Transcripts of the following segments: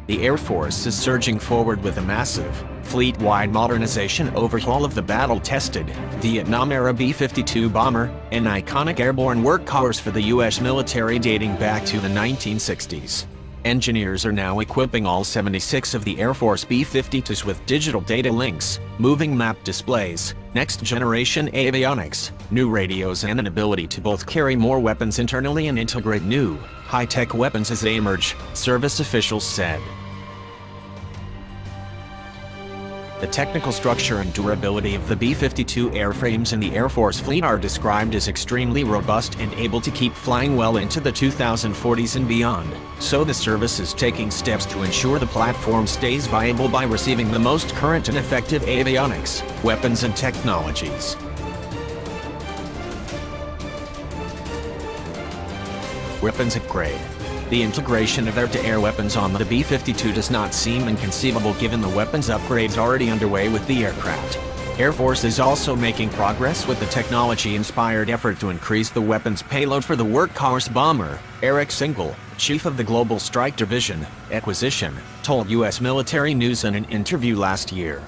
The Air Force is surging forward with a massive, fleet-wide modernization overhaul of the battle-tested, Vietnam-era B-52 bomber, an iconic airborne workhorse for the U.S. military dating back to the 1960s. Engineers are now equipping all 76 of the Air Force B-52s with digital data links, moving map displays, next-generation avionics, new radios and an ability to both carry more weapons internally and integrate new, high-tech weapons as they emerge, service officials said. The technical structure and durability of the B-52 airframes in the Air Force fleet are described as extremely robust and able to keep flying well into the 2040s and beyond, so the service is taking steps to ensure the platform stays viable by receiving the most current and effective avionics, weapons and technologies. Weapons upgrade. The integration of air-to-air weapons on the B-52 does not seem inconceivable given the weapons upgrades already underway with the aircraft. Air Force is also making progress with the technology-inspired effort to increase the weapons payload for the workhorse bomber. Eric Single, chief of the Global Strike Division, Acquisition, told U.S. Military News in an interview last year.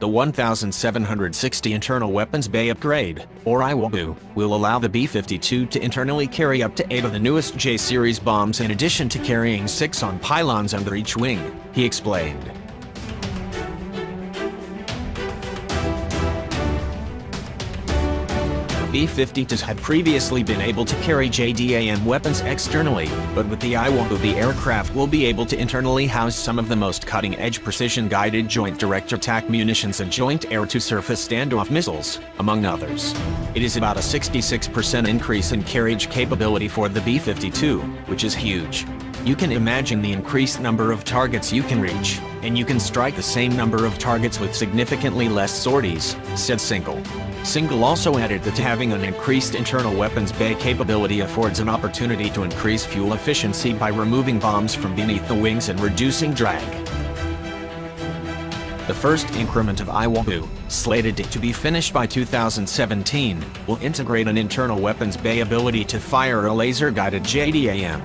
The 1,760 Internal Weapons Bay Upgrade, or IWAB, will allow the B-52 to internally carry up to 8 of the newest J-series bombs in addition to carrying 6 on pylons under each wing, he explained. B-52s had previously been able to carry JDAM weapons externally, but with the IWAB the aircraft will be able to internally house some of the most cutting-edge precision-guided Joint Direct Attack munitions and Joint Air-to-Surface Standoff missiles, among others. It is about a 66% increase in carriage capability for the B-52, which is huge. You can imagine the increased number of targets you can reach, and you can strike the same number of targets with significantly less sorties, said Single. Single also added that having an increased internal weapons bay capability affords an opportunity to increase fuel efficiency by removing bombs from beneath the wings and reducing drag. The first increment of IWAB, slated to be finished by 2017, will integrate an internal weapons bay ability to fire a laser-guided JDAM.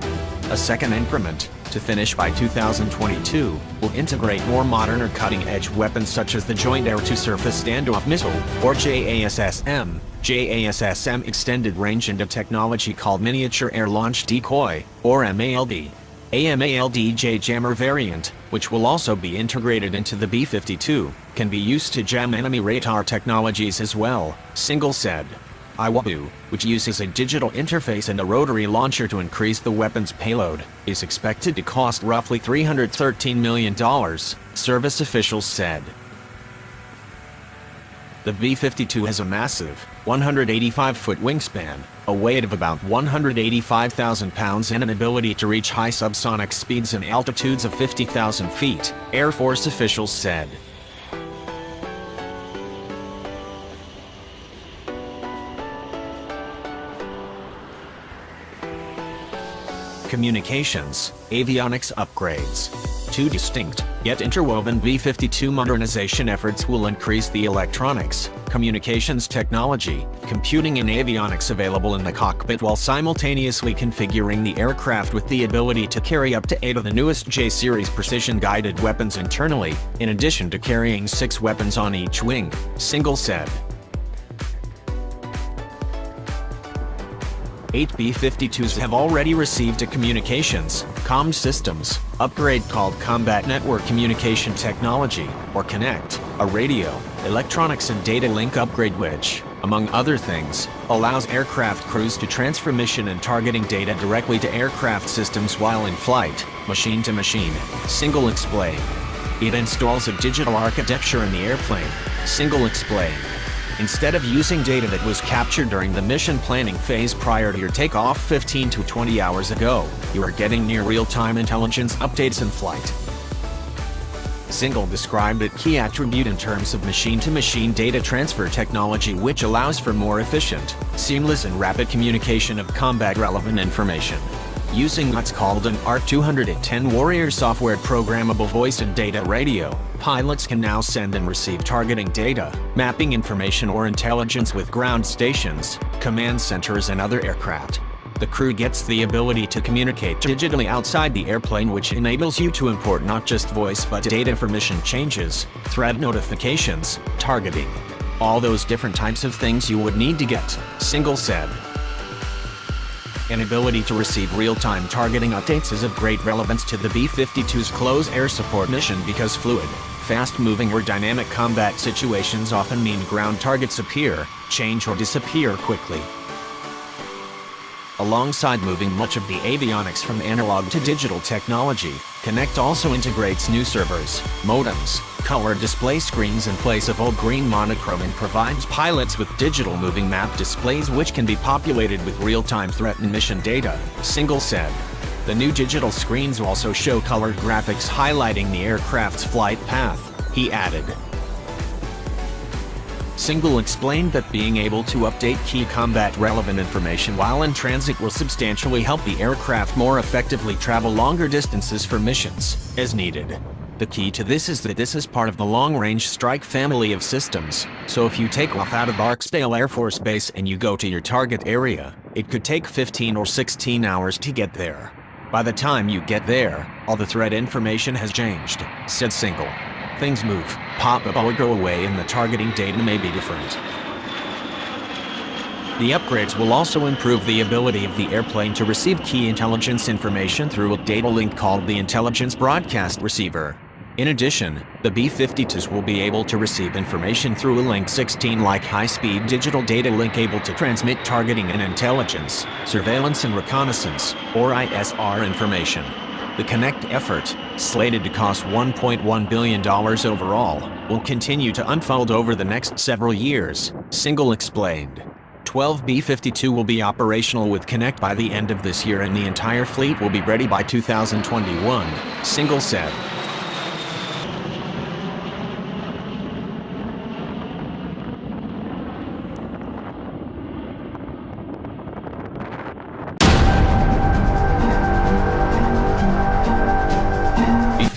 A second increment, to finish by 2022, will integrate more modern or cutting-edge weapons such as the Joint Air-to-Surface Standoff Missile, or JASSM. JASSM extended range into technology called Miniature Air Launch Decoy, or MALD. A MALD-J jammer variant, which will also be integrated into the B-52, can be used to jam enemy radar technologies as well, Single said. IWAB, which uses a digital interface and a rotary launcher to increase the weapon's payload, is expected to cost roughly $313 million, service officials said. The B-52 has a massive, 185-foot wingspan, a weight of about 185,000 pounds and an ability to reach high subsonic speeds and altitudes of 50,000 feet, Air Force officials said. Communications, avionics upgrades. Two distinct, yet interwoven B-52 modernization efforts will increase the electronics, communications technology, computing and avionics available in the cockpit while simultaneously configuring the aircraft with the ability to carry up to 8 of the newest J-series precision-guided weapons internally, in addition to carrying 6 weapons on each wing, Single said. 8 B-52s have already received a communications, comm systems, upgrade called Combat Network Communication Technology, or CONECT, a radio, electronics and data link upgrade which, among other things, allows aircraft crews to transfer mission and targeting data directly to aircraft systems while in flight, machine to machine, Single explained. It installs a digital architecture in the airplane, Single explained. Instead of using data that was captured during the mission planning phase prior to your takeoff 15 to 20 hours ago, you are getting near real-time intelligence updates in flight. Single described a key attribute in terms of machine-to-machine data transfer technology which allows for more efficient, seamless and rapid communication of combat-relevant information. Using what's called an ARC-210 Warrior software programmable voice and data radio, pilots can now send and receive targeting data, mapping information or intelligence with ground stations, command centers and other aircraft. The crew gets the ability to communicate digitally outside the airplane, which enables you to import not just voice but data for mission changes, threat notifications, targeting. All those different types of things you would need to get, Single said. An ability to receive real-time targeting updates is of great relevance to the B-52's close air support mission because fluid, fast-moving or dynamic combat situations often mean ground targets appear, change or disappear quickly. Alongside moving much of the avionics from analog to digital technology, CONECT also integrates new servers, modems, color display screens in place of old green monochrome and provides pilots with digital moving map displays which can be populated with real-time threat and mission data, Single said. The new digital screens also show colored graphics highlighting the aircraft's flight path, he added. Single explained that being able to update key combat-relevant information while in transit will substantially help the aircraft more effectively travel longer distances for missions, as needed. The key to this is that this is part of the long-range strike family of systems, so if you take off out of Barksdale Air Force Base and you go to your target area, it could take 15 or 16 hours to get there. By the time you get there, all the threat information has changed, said Single. Things move, pop up or go away and the targeting data may be different. The upgrades will also improve the ability of the airplane to receive key intelligence information through a data link called the Intelligence Broadcast Receiver. In addition, the B-52s will be able to receive information through a Link 16-like high-speed digital data link able to transmit targeting and intelligence, surveillance and reconnaissance, or ISR information. The CONECT effort, slated to cost $1.1 billion overall, will continue to unfold over the next several years, Single explained. 12 B-52 will be operational with CONECT by the end of this year and the entire fleet will be ready by 2021, Single said.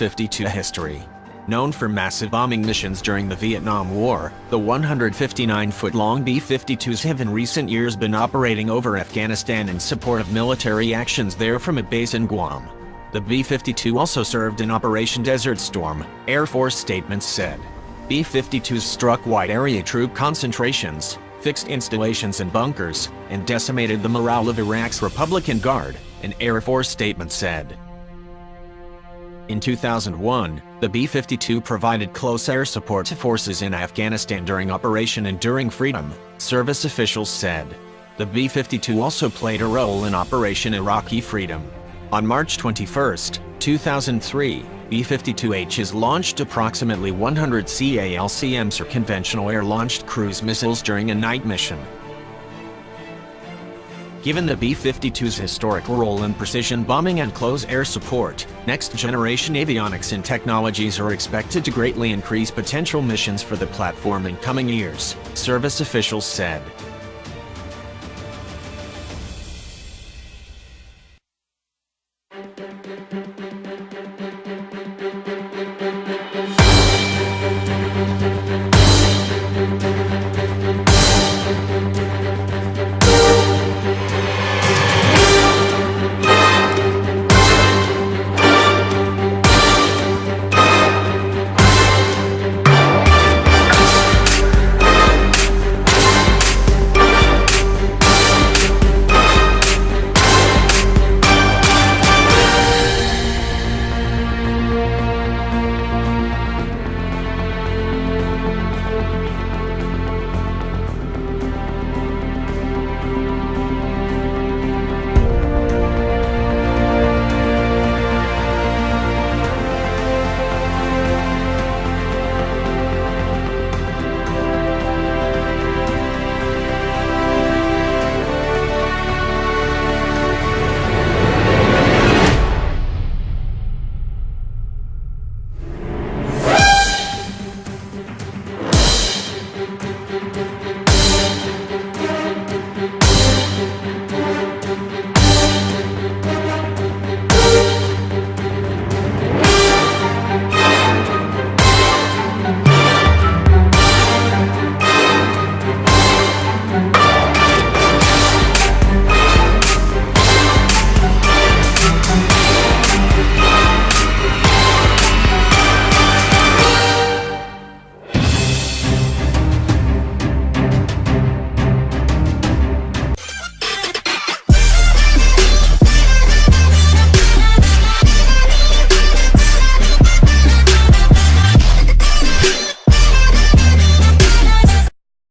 B-52 history. Known for massive bombing missions during the Vietnam War, the 159-foot-long B-52s have in recent years been operating over Afghanistan in support of military actions there from a base in Guam. The B-52 also served in Operation Desert Storm, Air Force statements said. B-52s struck wide-area troop concentrations, fixed installations and bunkers, and decimated the morale of Iraq's Republican Guard, an Air Force statement said. In 2001, the B-52 provided close air support to forces in Afghanistan during Operation Enduring Freedom, service officials said. The B-52 also played a role in Operation Iraqi Freedom. On March 21, 2003, B-52Hs launched approximately 100 CALCMs or conventional air-launched cruise missiles during a night mission. Given the B-52's historic role in precision bombing and close air support, next-generation avionics and technologies are expected to greatly increase potential missions for the platform in coming years, service officials said.